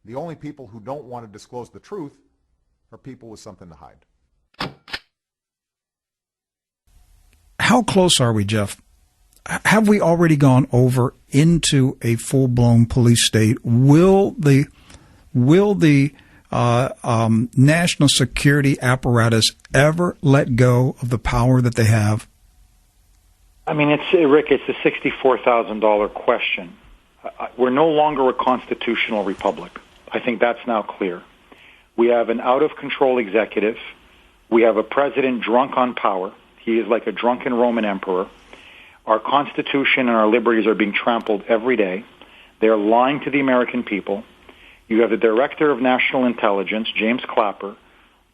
The only people who don't want to disclose the truth are people with something to hide. How close are we, Jeff? Have we already gone over into a full-blown police state? Will the national security apparatus ever let go of the power that they have? I mean, Rick, it's a $64,000 question. We're no longer a constitutional republic. I think that's now clear. We have an out-of-control executive. We have a president drunk on power. He is like a drunken Roman emperor. Our Constitution and our liberties are being trampled every day. They're lying to the American people. You have the Director of National Intelligence, James Clapper,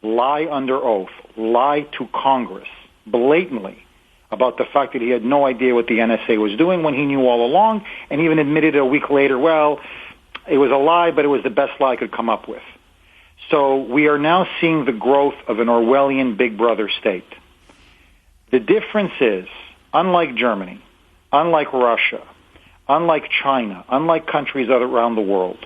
lie under oath, lie to Congress blatantly about the fact that he had no idea what the NSA was doing when he knew all along, and even admitted a week later, well, it was a lie, but it was the best lie I could come up with. So we are now seeing the growth of an Orwellian Big Brother state. The difference is, unlike Germany, unlike Russia, unlike China, unlike countries around the world,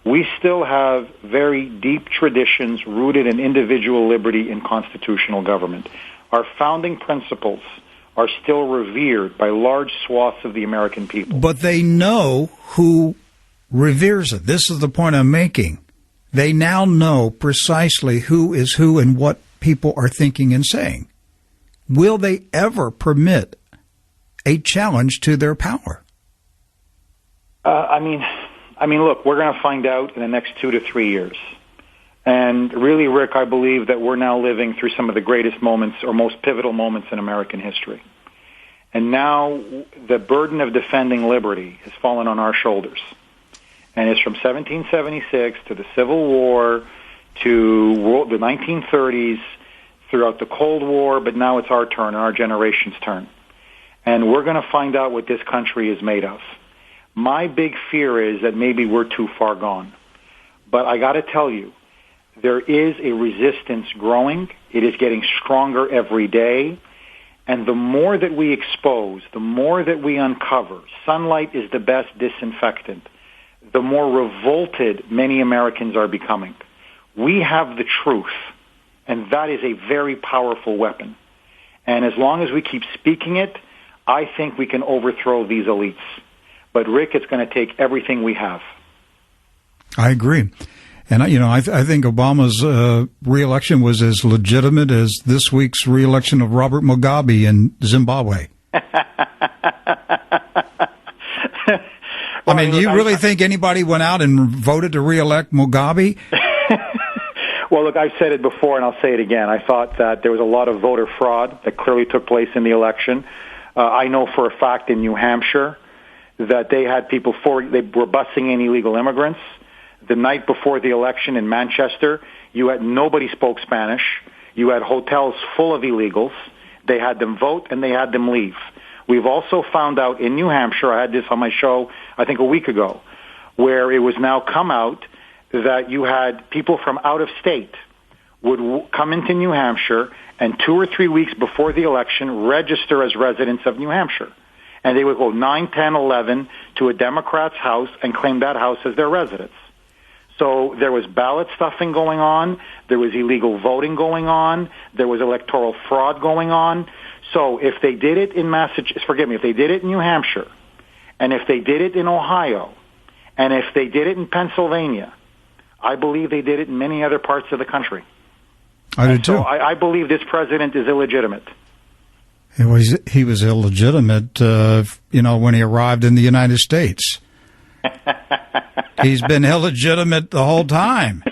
we still have very deep traditions rooted in individual liberty and constitutional government. Our founding principles are still revered by large swaths of the American people. But they know who reveres it. This is the point I'm making. They now know precisely who is who and what people are thinking and saying. Will they ever permit a challenge to their power? I mean, look, we're going to find out in the next 2 to 3 years. And really, Rick, I believe that we're now living through some of the greatest moments or most pivotal moments in American history. And now the burden of defending liberty has fallen on our shoulders. And it's from 1776 to the Civil War to the 1930s, throughout the Cold War, but now it's our turn, our generation's turn. And we're going to find out what this country is made of. My big fear is that maybe we're too far gone. But I got to tell you, there is a resistance growing. It is getting stronger every day. And the more that we expose, the more that we uncover, sunlight is the best disinfectant, the more revolted many Americans are becoming. We have the truth, and that is a very powerful weapon. And as long as we keep speaking it, I think we can overthrow these elites. But, Rick, it's going to take everything we have. I agree. And, I think Obama's re-election was as legitimate as this week's re-election of Robert Mugabe in Zimbabwe. I mean, do you really think anybody went out and voted to re-elect Mugabe? Well, look, I've said it before, and I'll say it again. I thought that there was a lot of voter fraud that clearly took place in the election. I know for a fact in New Hampshire that they had people they were busing in illegal immigrants. The night before the election in Manchester, nobody spoke Spanish. You had hotels full of illegals. They had them vote and they had them leave. We've also found out in New Hampshire, I had this on my show, I think a week ago, where it was now come out that you had people from out of state would come into New Hampshire and 2 or 3 weeks before the election register as residents of New Hampshire. And they would go 9, 10, 11 to a Democrat's house and claim that house as their residence. So there was ballot stuffing going on. There was illegal voting going on. There was electoral fraud going on. So if they did it in if they did it in New Hampshire, and if they did it in Ohio, and if they did it in Pennsylvania, I believe they did it in many other parts of the country. I do too. So I believe this president is illegitimate. He was illegitimate, when he arrived in the United States. He's been illegitimate the whole time.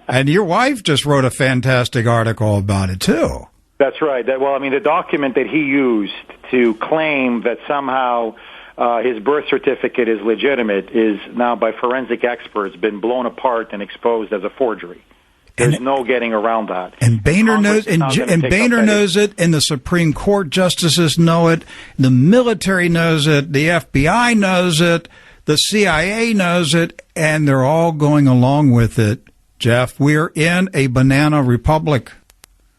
And your wife just wrote a fantastic article about it, too. That's right. The document that he used to claim that somehow his birth certificate is legitimate is now, by forensic experts, been blown apart and exposed as a forgery. There's no getting around that. And Boehner knows, Boehner knows it, and the Supreme Court justices know it, the military knows it, the FBI knows it, the CIA knows it, and they're all going along with it. Jeff, we're in a banana republic.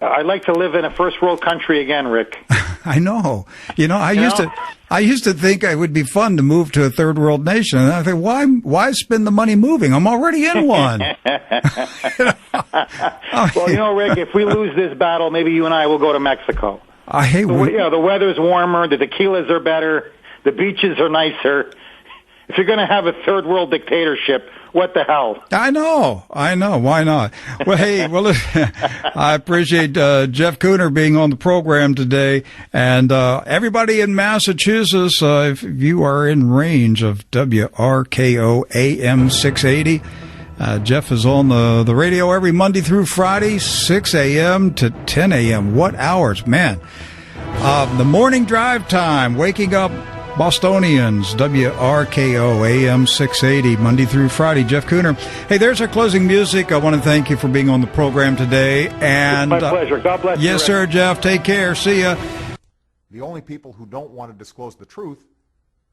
I'd like to live in a first world country again, Rick. I know. I used to think it would be fun to move to a third world nation, and I think, why spend the money moving? I'm already in one. Well, Rick, if we lose this battle, maybe you and I will go to Mexico. The weather's warmer, the tequilas are better, the beaches are nicer. If you're going to have a third world dictatorship, what the hell? I know. Why not? Well, hey, I appreciate Jeff Kuhner being on the program today. And everybody in Massachusetts, if you are in range of WRKO AM 680, Jeff is on the radio every Monday through Friday, 6 a.m. to 10 a.m. What hours, man? The morning drive time, waking up Bostonians, WRKO AM 680, Monday through Friday. Jeff Kuhner. Hey, there's our closing music. I want to thank you for being on the program today. And it's my pleasure. God bless you. Yes, sir, Jeff. Take care. See ya. The only people who don't want to disclose the truth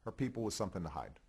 are people with something to hide.